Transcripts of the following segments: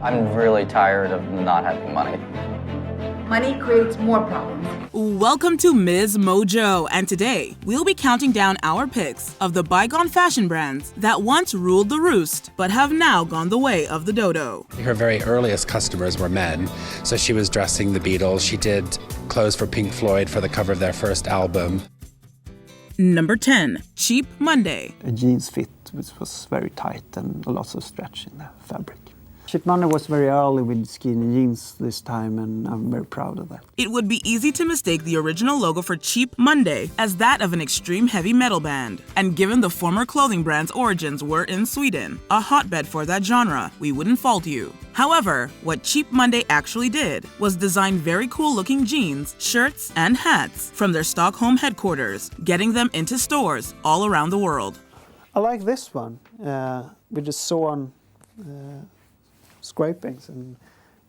I'm really tired of not having money. Money creates more problems. Welcome to MsMojo, and today we'll be counting down our picks of the bygone fashion brands that once ruled the roost but have now gone the way of the dodo. Her very earliest customers were men, so she was dressing the Beatles. She did clothes for Pink Floyd for the cover of their first album. Number 10. Cheap Monday. A jeans fit which was very tight and lots of stretch in the fabric. Cheap Monday was very early with skinny jeans this time, and I'm very proud of that. It would be easy to mistake the original logo for Cheap Monday as that of an extreme heavy metal band. And given the former clothing brand's origins were in Sweden, a hotbed for that genre, we wouldn't fault you. However, what Cheap Monday actually did was design very cool-looking jeans, shirts, and hats from their Stockholm headquarters, getting them into stores all around the world. I like this one with the sewn scrapings, and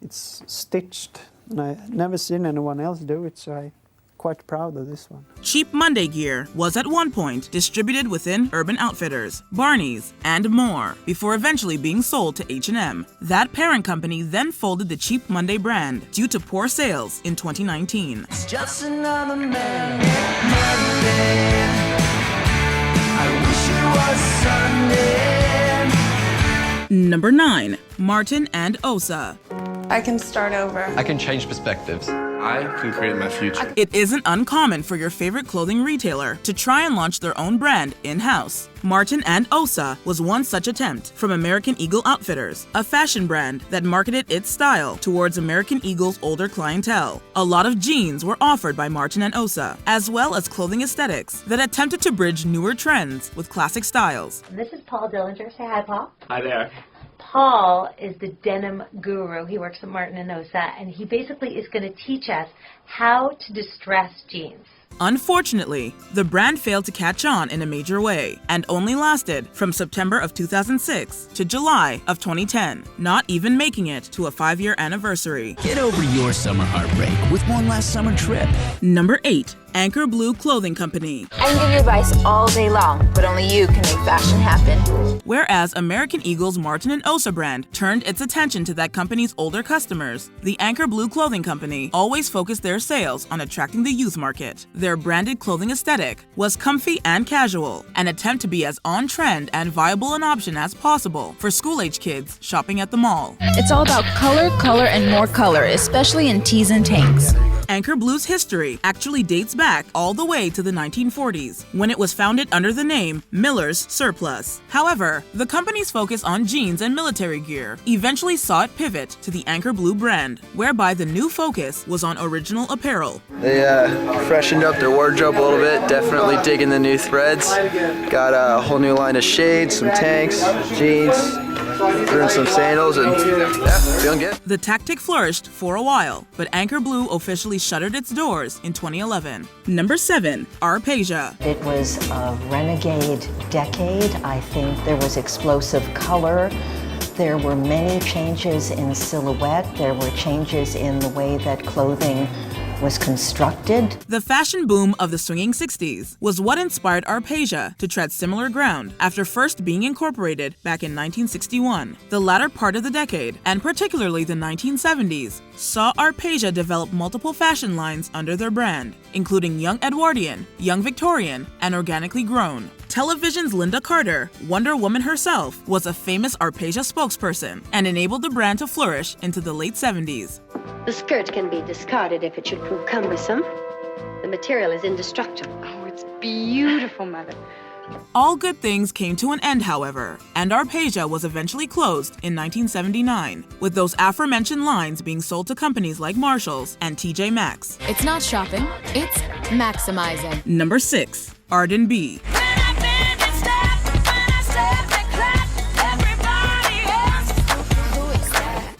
it's stitched, and I've never seen anyone else do it, so I'm quite proud of this one. Cheap Monday gear was at one point distributed within Urban Outfitters, Barney's, and more, before eventually being sold to H&M. That parent company then folded the Cheap Monday brand due to poor sales in 2019. It's just another man, Monday. I wish it was Sunday. Number 9. Martin and Osa. I can start over. I can change perspectives. I can create my future. It isn't uncommon for your favorite clothing retailer to try and launch their own brand in-house. Martin and Osa was one such attempt from American Eagle Outfitters, a fashion brand that marketed its style towards American Eagle's older clientele. A lot of jeans were offered by Martin and Osa, as well as clothing aesthetics that attempted to bridge newer trends with classic styles. This is Paul Dillinger. Say hi, Paul. Hi there. Paul is the denim guru. He works at Martin & Osa, and he basically is going to teach us how to distress jeans. Unfortunately, the brand failed to catch on in a major way and only lasted from September of 2006 to July of 2010, not even making it to a 5-year anniversary. Get over your summer heartbreak with one last summer trip. Number 8. Anchor Blue Clothing Company. I can give you advice all day long, but only you can make fashion happen. Whereas American Eagle's Martin & Osa brand turned its attention to that company's older customers, the Anchor Blue Clothing Company always focused their sales on attracting the youth market. Their branded clothing aesthetic was comfy and casual, an attempt to be as on-trend and viable an option as possible for school-age kids shopping at the mall. It's all about color, color, and more color, especially in tees and tanks. Anchor Blue's history actually dates back all the way to the 1940s, when it was founded under the name Miller's Surplus. However, the company's focus on jeans and military gear eventually saw it pivot to the Anchor Blue brand, whereby the new focus was on original apparel. They freshened up their wardrobe a little bit, definitely digging the new threads. Got a whole new line of shades, some tanks, jeans, threw in some sandals, and yeah, feeling good. The tactic flourished for a while, but Anchor Blue officially shuttered its doors in 2011. Number 7. Arpeja. It was a renegade decade. I think there was explosive color. There were many changes in silhouette. There were changes in the way that clothing was constructed. The fashion boom of the swinging 60s was what inspired Arpeja to tread similar ground after first being incorporated back in 1961. The latter part of the decade, and particularly the 1970s, saw Arpeja develop multiple fashion lines under their brand, including Young Edwardian, Young Victorian, and Organically Grown. Television's Linda Carter, Wonder Woman herself, was a famous Arpeja spokesperson and enabled the brand to flourish into the late 70s. The skirt can be discarded if it should prove cumbersome. The material is indestructible. Oh, it's beautiful, Mother. All good things came to an end, however, and Arpeja was eventually closed in 1979, with those aforementioned lines being sold to companies like Marshalls and TJ Maxx. It's not shopping, it's maximizing. Number 6. Arden B.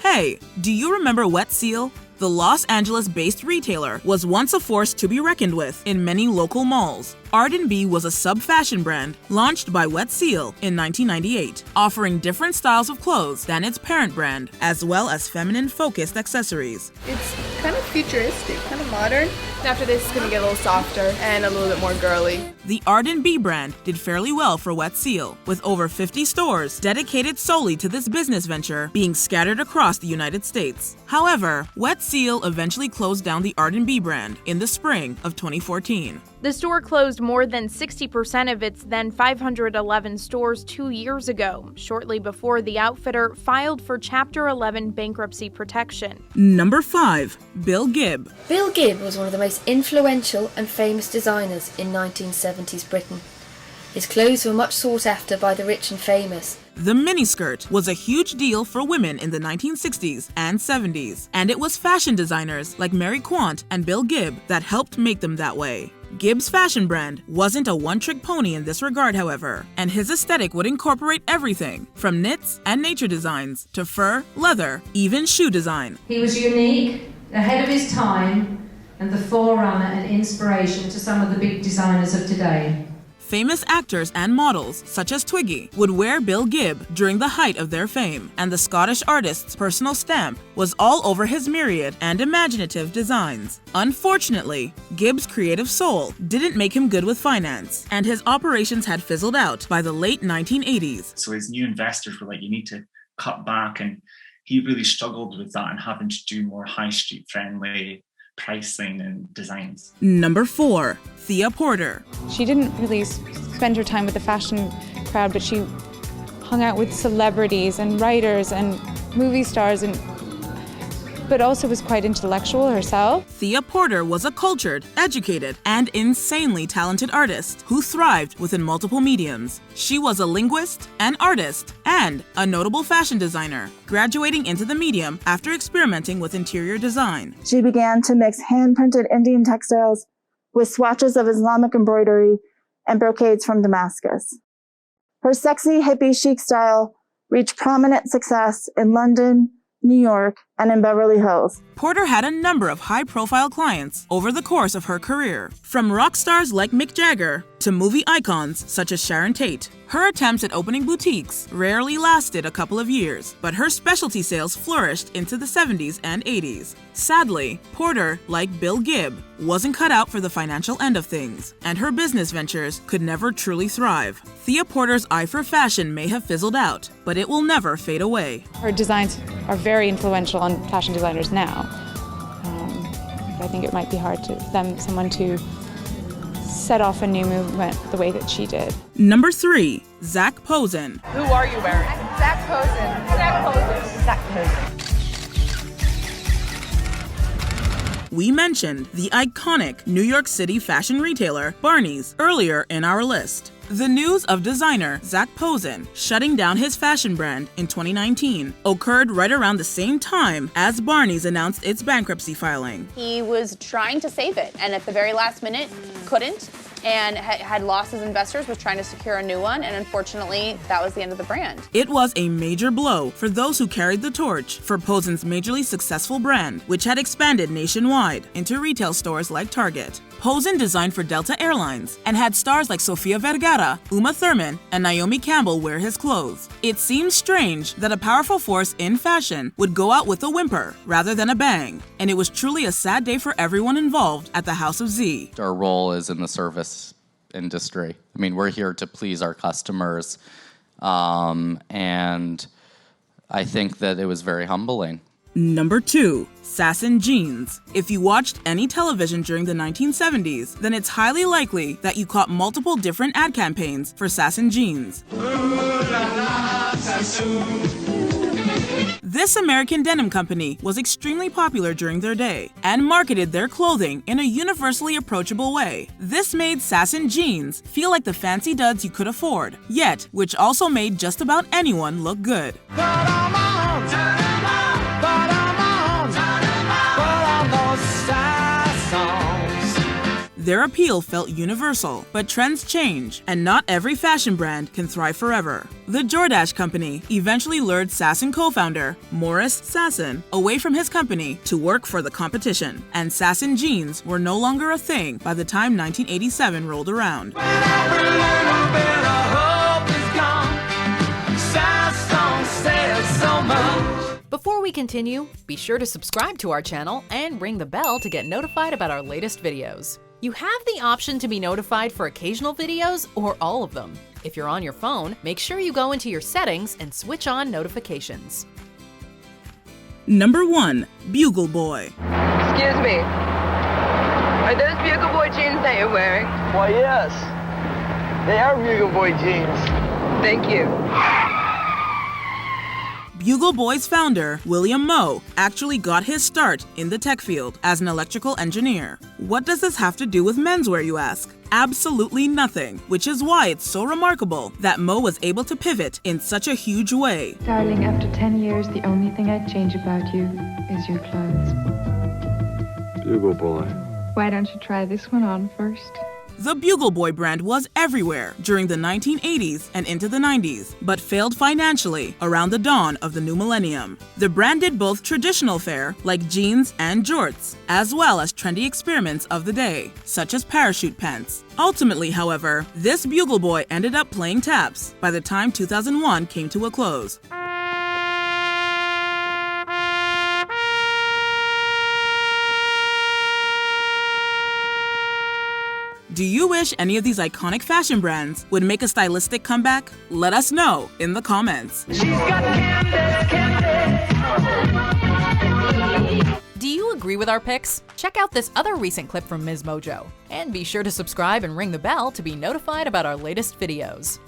Hey, do you remember Wet Seal? The Los Angeles-based retailer was once a force to be reckoned with in many local malls. Arden B was a sub-fashion brand launched by Wet Seal in 1998, offering different styles of clothes than its parent brand, as well as feminine-focused accessories. It's kind of futuristic, kind of modern. After this, it's going to get a little softer and a little bit more girly. The Arden B brand did fairly well for Wet Seal, with over 50 stores dedicated solely to this business venture being scattered across the United States. However, Wet Seal eventually closed down the Arden B brand in the spring of 2014. The store closed more than 60% of its then 511 stores 2 years ago, shortly before the outfitter filed for Chapter 11 bankruptcy protection. Number 5. Bill Gibb. Bill Gibb was one of the most influential and famous designers in 1970s Britain. His clothes were much sought after by the rich and famous. The miniskirt was a huge deal for women in the 1960s and 70s, and it was fashion designers like Mary Quant and Bill Gibb that helped make them that way. Gibb's fashion brand wasn't a one-trick pony in this regard, however, and his aesthetic would incorporate everything from knits and nature designs to fur, leather, even shoe design. He was unique, ahead of his time, and the forerunner and inspiration to some of the big designers of today. Famous actors and models, such as Twiggy, would wear Bill Gibb during the height of their fame, and the Scottish artist's personal stamp was all over his myriad and imaginative designs. Unfortunately, Gibb's creative soul didn't make him good with finance, and his operations had fizzled out by the late 1980s. So his new investors were like, you need to cut back, and he really struggled with that and having to do more high street friendly pricing and designs. Number 4. Thea Porter. She didn't really spend her time with the fashion crowd, but she hung out with celebrities and writers and movie stars, but also was quite intellectual herself. Thea Porter was a cultured, educated, and insanely talented artist who thrived within multiple mediums. She was a linguist, an artist, and a notable fashion designer, graduating into the medium after experimenting with interior design. She began to mix hand-printed Indian textiles with swatches of Islamic embroidery and brocades from Damascus. Her sexy, hippie, chic style reached prominent success in London, New York, and in Beverly Hills. Porter had a number of high-profile clients over the course of her career, from rock stars like Mick Jagger to movie icons such as Sharon Tate. Her attempts at opening boutiques rarely lasted a couple of years, but her specialty sales flourished into the 70s and 80s. Sadly, Porter, like Bill Gibb, wasn't cut out for the financial end of things, and her business ventures could never truly thrive. Thea Porter's eye for fashion may have fizzled out, but it will never fade away. Her designs are very influential on fashion designers now. I think it might be hard to someone to set off a new movement the way that she did. Number 3. Zack Posen. Who are you wearing? Zack Posen. Zack Posen. Zack Posen. We mentioned the iconic New York City fashion retailer Barney's earlier in our list. The news of designer Zack Posen shutting down his fashion brand in 2019 occurred right around the same time as Barney's announced its bankruptcy filing. He was trying to save it, and at the very last minute, couldn't, and had lost his investors, was trying to secure a new one, and unfortunately, that was the end of the brand. It was a major blow for those who carried the torch for Posen's majorly successful brand, which had expanded nationwide into retail stores like Target. Posen designed for Delta Airlines and had stars like Sofia Vergara, Uma Thurman, and Naomi Campbell wear his clothes. It seems strange that a powerful force in fashion would go out with a whimper rather than a bang, and it was truly a sad day for everyone involved at the House of Z. Our role is in the service industry. I mean, we're here to please our customers, and I think that it was very humbling. Number 2. Sasson Jeans. If you watched any television during the 1970s, then it's highly likely that you caught multiple different ad campaigns for Sasson Jeans. This American denim company was extremely popular during their day and marketed their clothing in a universally approachable way. This made Sasson Jeans feel like the fancy duds you could afford, yet which also made just about anyone look good. Their appeal felt universal, but trends change, and not every fashion brand can thrive forever. The Jordache company eventually lured Sasson co-founder Morris Sasson away from his company to work for the competition, and Sasson jeans were no longer a thing by the time 1987 rolled around. Before we continue, be sure to subscribe to our channel and ring the bell to get notified about our latest videos. You have the option to be notified for occasional videos or all of them. If you're on your phone, make sure you go into your settings and switch on notifications. Number 1. Bugle Boy. Excuse me. Are those Bugle Boy jeans that you're wearing? Why, yes. They are Bugle Boy jeans. Thank you. Bugle Boy's founder, William Moe, actually got his start in the tech field as an electrical engineer. What does this have to do with menswear, you ask? Absolutely nothing, which is why it's so remarkable that Moe was able to pivot in such a huge way. Darling, after 10 years, the only thing I'd change about you is your clothes. Bugle Boy. Why don't you try this one on first? The Bugle Boy brand was everywhere during the 1980s and into the 90s, but failed financially around the dawn of the new millennium. The brand did both traditional fare, like jeans and jorts, as well as trendy experiments of the day, such as parachute pants. Ultimately, however, this Bugle Boy ended up playing taps by the time 2001 came to a close. Do you wish any of these iconic fashion brands would make a stylistic comeback? Let us know in the comments. Do you agree with our picks? Check out this other recent clip from MsMojo. And be sure to subscribe and ring the bell to be notified about our latest videos.